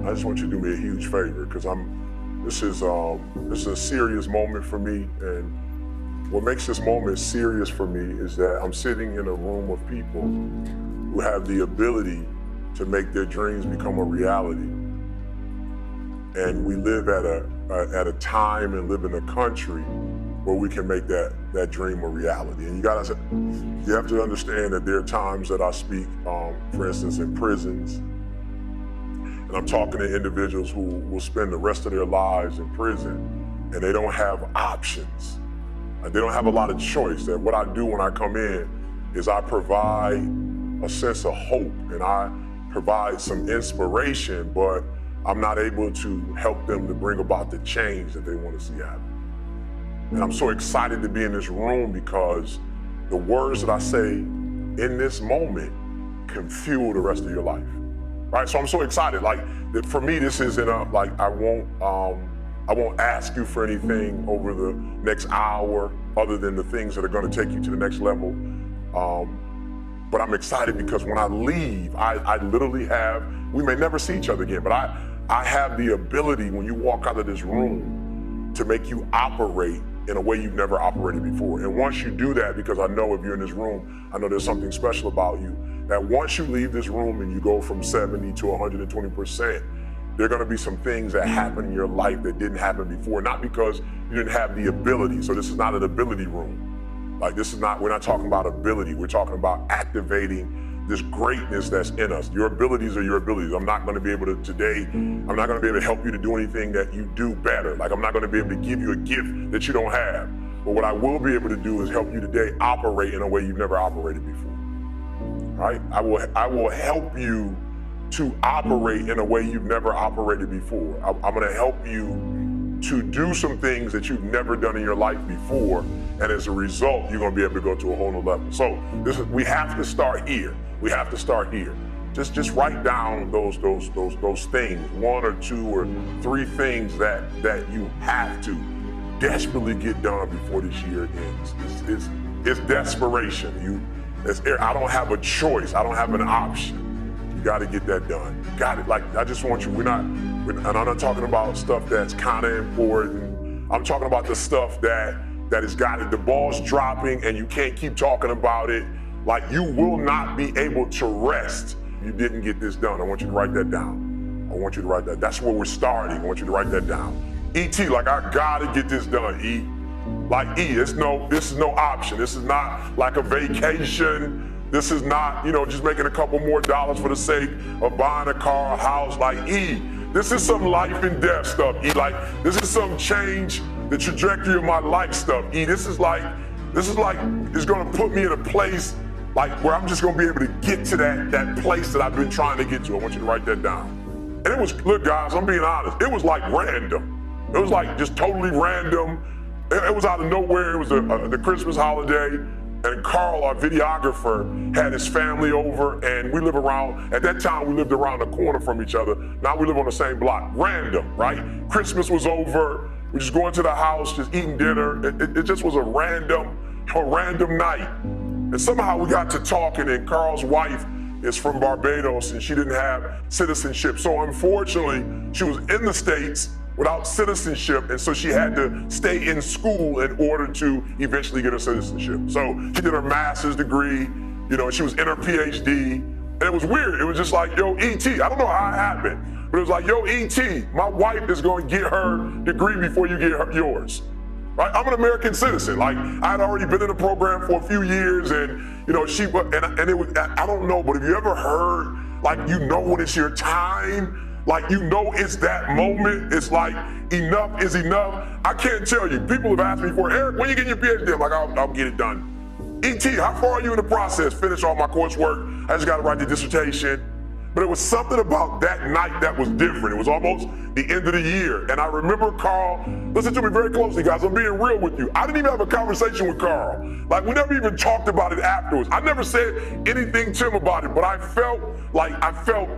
I just want you to do me a huge favor, because this is a serious moment for me, and what makes this moment serious for me is that I'm sitting in a room of people who have the ability to make their dreams become a reality. And we live at a time and live in a country where we can make that dream a reality. And you have to understand that there are times that I speak, for instance, in prisons, and I'm talking to individuals who will spend the rest of their lives in prison, and they don't have options. They don't have a lot of choice. That what I do when I come in is I provide a sense of hope, and I provide some inspiration, but I'm not able to help them to bring about the change that they want to see happen. And I'm so excited to be in this room because the words that I say in this moment can fuel the rest of your life, right? So I'm so excited. Like, for me, this isn't I won't ask you for anything over the next hour other than the things that are going to take you to the next level. But I'm excited because when I leave, I literally have, we may never see each other again, but I have the ability when you walk out of this room to make you operate in a way you've never operated before. And once you do that, because I know if you're in this room, I know there's something special about you, that once you leave this room and you go from 70 to 120%, there are gonna be some things that happen in your life that didn't happen before, not because you didn't have the ability. So this is not an ability room. Like, we're not talking about ability, we're talking about activating this greatness that's in us. Your abilities are your abilities. I'm not gonna be able to help you to do anything that you do better. Like, I'm not gonna be able to give you a gift that you don't have. But what I will be able to do is help you today operate in a way you've never operated before, right? I will help you to operate in a way you've never operated before. I'm gonna help you to do some things that you've never done in your life before, and as a result, you're gonna be able to go to a whole new level. So we have to start here. We have to start here. Just write down those things, 1 or 2 or 3 things that you have to desperately get done before this year ends. It's desperation. I don't have a choice. I don't have an option. You got to get that done. Got it. Like, I just want you. And I'm not talking about stuff that's kind of important. I'm talking about the stuff that has got it. The ball's dropping and you can't keep talking about it. Like, you will not be able to rest if you didn't get this done. I want you to write that down. I want you to write that. That's where we're starting. I want you to write that down. E.T., like, I gotta get this done, E. Like, E, this is no option. This is not like a vacation. This is not, just making a couple more dollars for the sake of buying a car, a house. Like, E, this is some life and death stuff, E. Like, this is some change the trajectory of my life stuff, E. This is like, it's gonna put me in a place like where I'm just gonna be able to get to that place that I've been trying to get to. I want you to write that down. And it was, look guys, I'm being honest, it was like random. It was like just totally random. It was out of nowhere. It was the Christmas holiday, and Carl, our videographer, had his family over, and we live around, at that time we lived around the corner from each other. Now we live on the same block. Random, right? Christmas was over, we just going to the house, just eating dinner. It just was a random night. And somehow we got to talking, and Carl's wife is from Barbados and she didn't have citizenship. So unfortunately, she was in the States without citizenship, and so she had to stay in school in order to eventually get her citizenship. So she did her master's degree, she was in her PhD, and it was weird. It was just like, yo, E.T., I don't know how it happened, but it was like, yo, E.T., my wife is going to get her degree before you get yours. Right? I'm an American citizen. Like, I had already been in the program for a few years, and she was, and it was, I don't know, but have you ever heard, like, when it's your time, like, it's that moment, it's like, enough is enough. I can't tell you, people have asked me before, Eric, when you get your PhD? I'm like, I'll get it done. E.T., how far are you in the process? Finish all my coursework, I just got to write the dissertation. But it was something about that night that was different. It was almost the end of the year. And I remember Carl, listen to me very closely, guys, I'm being real with you. I didn't even have a conversation with Carl. Like, we never even talked about it afterwards. I never said anything to him about it, but I felt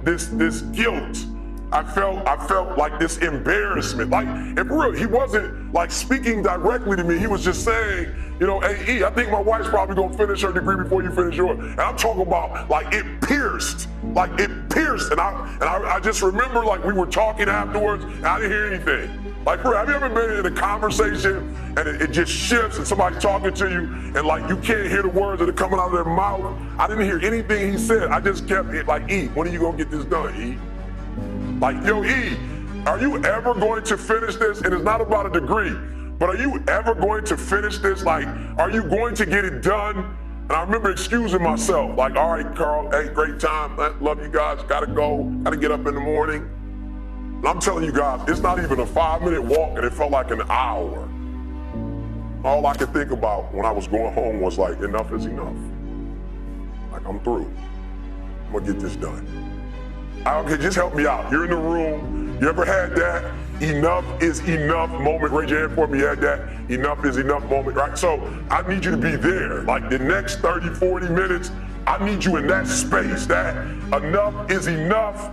this guilt. I felt like this embarrassment. Like, and for real, he wasn't like speaking directly to me. He was just saying, You know, hey, E, I think my wife's probably gonna finish her degree before you finish yours. And I'm talking about like it pierced. And I just remember like we were talking afterwards and I didn't hear anything. Like, bro, have you ever been in a conversation and it just shifts and somebody's talking to you and like you can't hear the words that are coming out of their mouth? I didn't hear anything he said. I just kept it like, E, when are you gonna get this done, E? Like, yo, E, are you ever going to finish this? And it's not about a degree, but are you ever going to finish this? Like, are you going to get it done? And I remember excusing myself, like, all right, Carl, hey, great time, love you guys, gotta go, gotta get up in the morning. And I'm telling you guys, it's not even a 5-minute walk and it felt like an hour. All I could think about when I was going home was like, enough is enough. Like, I'm through. I'm gonna get this done. Okay, just help me out. You're in the room. You ever had that enough is enough moment? Raise your hand for me. You had that enough is enough moment, right? So I need you to be there. Like the next 30, 40 minutes, I need you in that space. That enough is enough.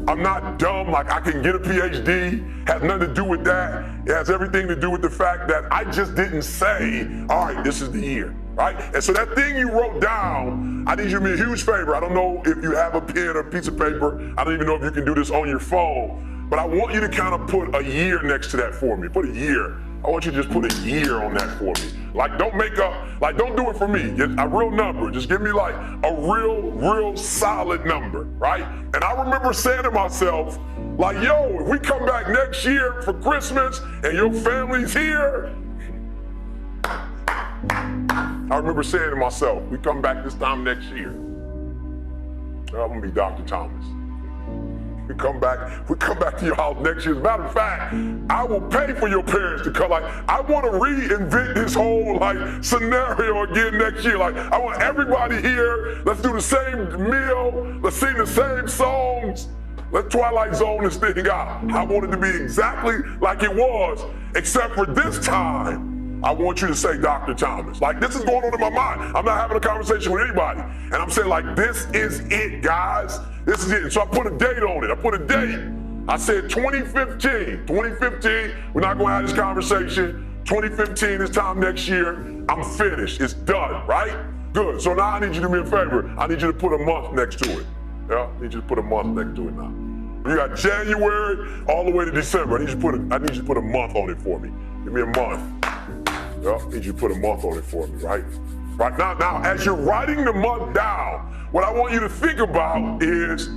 I'm not dumb, like I can get a PhD, has nothing to do with that. It has everything to do with the fact that I just didn't say, all right, this is the year, right? And so that thing you wrote down, I need you to do me a huge favor. I don't know if you have a pen or a piece of paper. I don't even know if you can do this on your phone, but I want you to kind of put a year next to that for me. Put a year. I want you to just put a year on that for me. Like, don't make up, like, don't do it for me. Just a real number. Just give me like a real solid number, right? And I remember saying to myself, like, yo, if we come back next year for Christmas and your family's here, I remember saying to myself, we come back this time next year, I'm gonna be Dr. Thomas. We come back to your house next year. As a matter of fact, I will pay for your parents to come. Like, I want to reinvent this whole like scenario again next year. Like, I want everybody here. Let's do the same meal. Let's sing the same songs. Let's Twilight Zone this thing out. I want it to be exactly like it was, except for this time, I want you to say Dr. Thomas. Like, this is going on in my mind. I'm not having a conversation with anybody. And I'm saying, like, this is it, guys. This is it. So I put a date on it. I put a date. I said 2015. 2015, we're not going to have this conversation. 2015, this time next year, I'm finished. It's done, right? Good. So now I need you to do me a favor. I need you to put a month next to it. Yeah, I need you to put a month next to it now. You got January all the way to December. I need you to put a month on it for me. Give me a month. Yeah, I need you to put a month on it for me, right? Right now, as you're writing the month down, what I want you to think about is,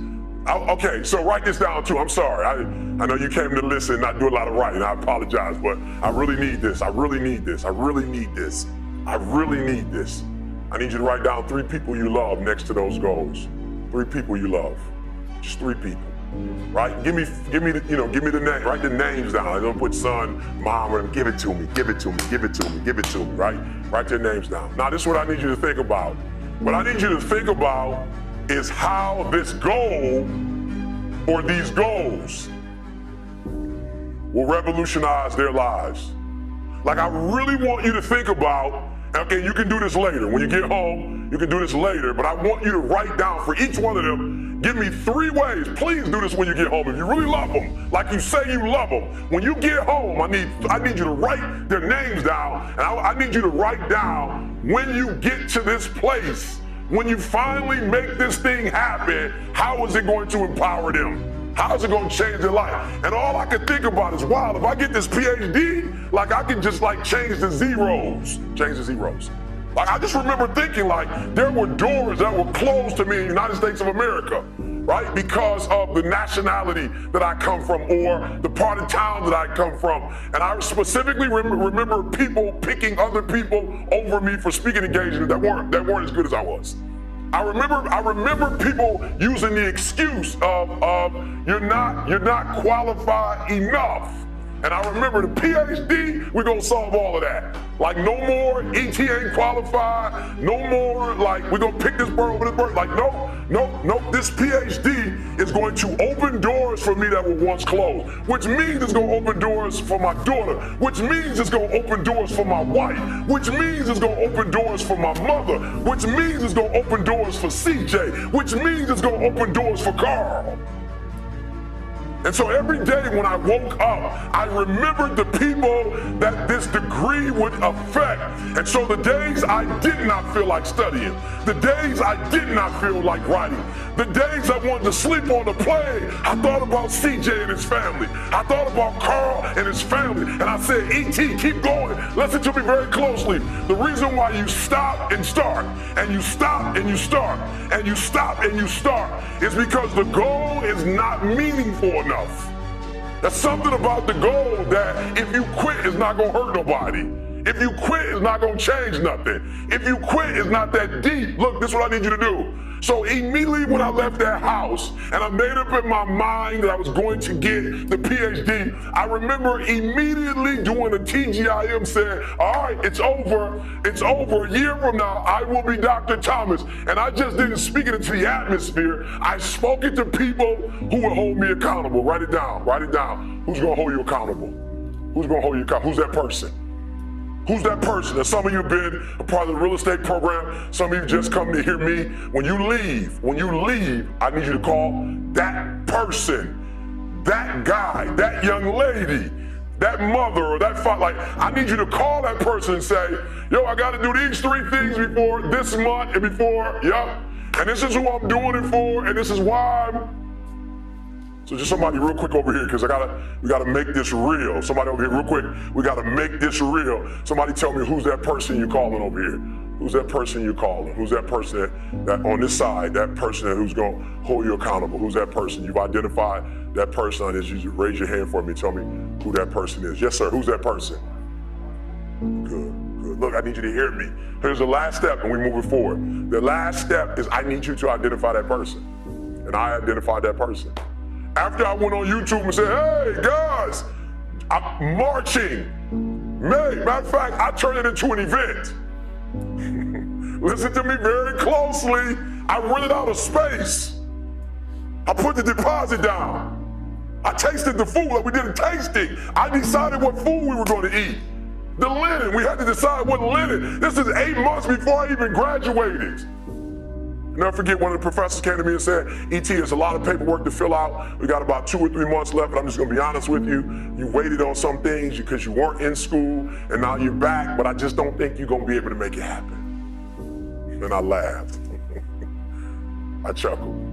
okay, so write this down too. I'm sorry. I know you came to listen, not do a lot of writing. I apologize, but I really need this. I really need this. I really need this. I really need this. I need you to write down 3 people you love next to those goals. 3 people you love. Just 3 people. Right? Give me the name. Write the names down. I don't put son, mom, and give it to me, give it to me, give it to me, give it to me, right? Write their names down. Now, this is what I need you to think about. What I need you to think about is how this goal or these goals will revolutionize their lives. Like, I really want you to think about, okay, you can do this later. When you get home, you can do this later, but I want you to write down for each one of them, give me 3 ways. Please do this when you get home. If you really love them, like you say you love them, when you get home, I need you to write their names down, and I need you to write down when you get to this place, when you finally make this thing happen, how is it going to empower them? How is it going to change their life? And all I can think about is, wow, if I get this PhD, like I can just like change the zeros. Like, I just remember thinking, like, there were doors that were closed to me in the United States of America, right? Because of the nationality that I come from or the part of town that I come from. And I specifically remember people picking other people over me for speaking engagements that weren't as good as I was. I remember people using the excuse of you're not qualified enough. And I remember the PhD, we're gonna solve all of that. Like, no more ET ain't qualified, no more like we're gonna pick this bird over this bird. Like, no, this PhD is going to open doors for me that were once closed, which means it's gonna open doors for my daughter, which means it's gonna open doors for my wife, which means it's gonna open doors for my mother, which means it's gonna open doors for CJ, which means it's gonna open doors for Carl. And so every day when I woke up, I remembered the people that this degree would affect. And so the days I did not feel like studying, the days I did not feel like writing, the days I wanted to sleep on the plane, I thought about CJ and his family. I thought about Carl and his family. And I said, E.T., keep going. Listen to me very closely. The reason why you stop and start, and you stop and you start, and you stop and you start, is because the goal is not meaningful enough. There's something about the goal that if you quit, it's not gonna hurt nobody. If you quit, it's not gonna change nothing. If you quit, it's not that deep. Look, this is what I need you to do. So immediately when I left that house and I made up in my mind that I was going to get the PhD, I remember immediately doing a TGIM saying, all right, it's over. It's over. A year from now, I will be Dr. Thomas. And I just didn't speak it into the atmosphere. I spoke it to people who will hold me accountable. Write it down. Write it down. Who's going to hold you accountable? Who's going to hold you accountable? Who's that person? Who's that person? Now, some of you have been a part of the real estate program. Some of you just come to hear me. When you leave, I need you to call that person, that guy, that young lady, that mother or that father. Like, I need you to call that person and say, yo, I got to do these 3 things before this month and before, yep. And this is who I'm doing it for, and this is why I'm. So just somebody real quick over here, because we gotta make this real. Somebody over here real quick, we gotta make this real. Somebody tell me who's that person you calling over here? Who's that person you calling? Who's that person that on this side, that person who's gonna hold you accountable? Who's that person? You've identified that person on this. You raise your hand for me, tell me who that person is. Yes, sir, who's that person? Good, good. Look, I need you to hear me. Here's the last step and we move it forward. The last step is I need you to identify that person. And I identified that person. After I went on YouTube and said, hey guys, I'm marching. Matter of fact, I turned it into an event. Listen to me very closely. I rented out a space. I put the deposit down. I tasted the food. Like we did a tasting. I decided what food we were going to eat. The linen, we had to decide what linen. This is 8 months before I even graduated. Never forget, one of the professors came to me and said, E.T., there's a lot of paperwork to fill out. We got about 2 or 3 months left, and I'm just gonna be honest with you. You waited on some things because you weren't in school, and now you're back, but I just don't think you're gonna be able to make it happen. And I laughed. I chuckled.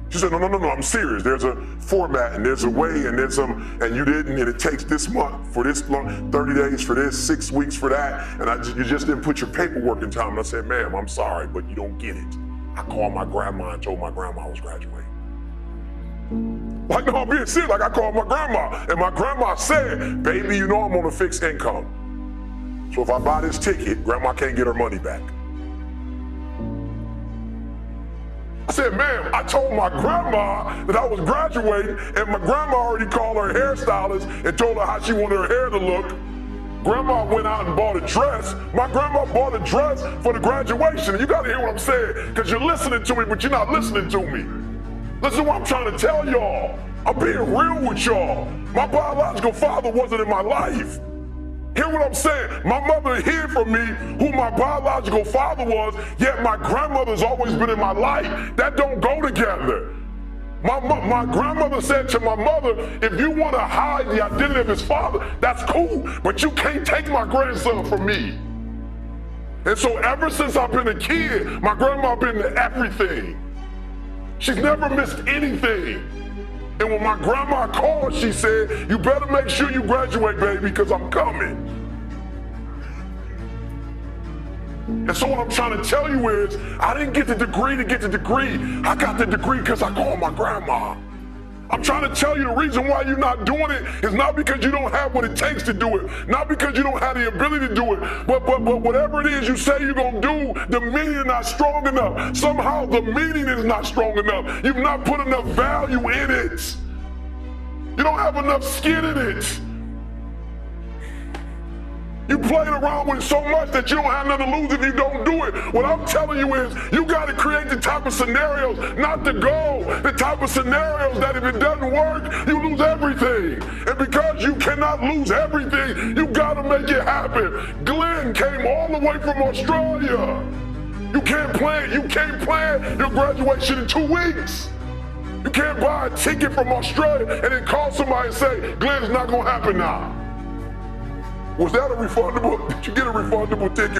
She said, no, I'm serious. There's a format, and there's a way, and there's some, and you didn't, and it takes this month for this long, 30 days for this, 6 weeks for that, and you just didn't put your paperwork in time. And I said, ma'am, I'm sorry, but you don't get it. I called my grandma and told my grandma I was graduating. Like, no, I'm being serious. Like, I called my grandma, and my grandma said, baby, you know I'm on a fixed income. So if I buy this ticket, grandma can't get her money back. I said, ma'am, I told my grandma that I was graduating, and my grandma already called her hairstylist and told her how she wanted her hair to look. Grandma went out and bought a dress. My grandma bought a dress for the graduation. You gotta hear what I'm saying, because you're listening to me, but you're not listening to me. Listen to what I'm trying to tell y'all. I'm being real with y'all. My biological father wasn't in my life. Hear what I'm saying? My mother hid from me who my biological father was, yet my grandmother's always been in my life. That don't go together. My grandmother said to my mother, if you want to hide the identity of his father, that's cool, but you can't take my grandson from me. And so ever since I've been a kid, my grandma been to everything. She's never missed anything. And when my grandma called, she said, you better make sure you graduate, baby, because I'm coming. And so what I'm trying to tell you is, I didn't get the degree to get the degree. I got the degree because I called my grandma. I'm trying to tell you the reason why you're not doing it is not because you don't have what it takes to do it, not because you don't have the ability to do it, but whatever it is you say you're going to do, the meaning is not strong enough. Somehow the meaning is not strong enough. You've not put enough value in it. You don't have enough skin in it. You played around with it so much that you don't have nothing to lose if you don't do it. What I'm telling you is, you got to create the type of scenarios, not the goal, the type of scenarios that if it doesn't work, you lose everything. And because you cannot lose everything, you got to make it happen. Glenn came all the way from Australia. You can't plan your graduation in 2 weeks. You can't buy a ticket from Australia and then call somebody and say, Glenn, it's not gonna happen now. Was that a refundable? Did you get a refundable ticket?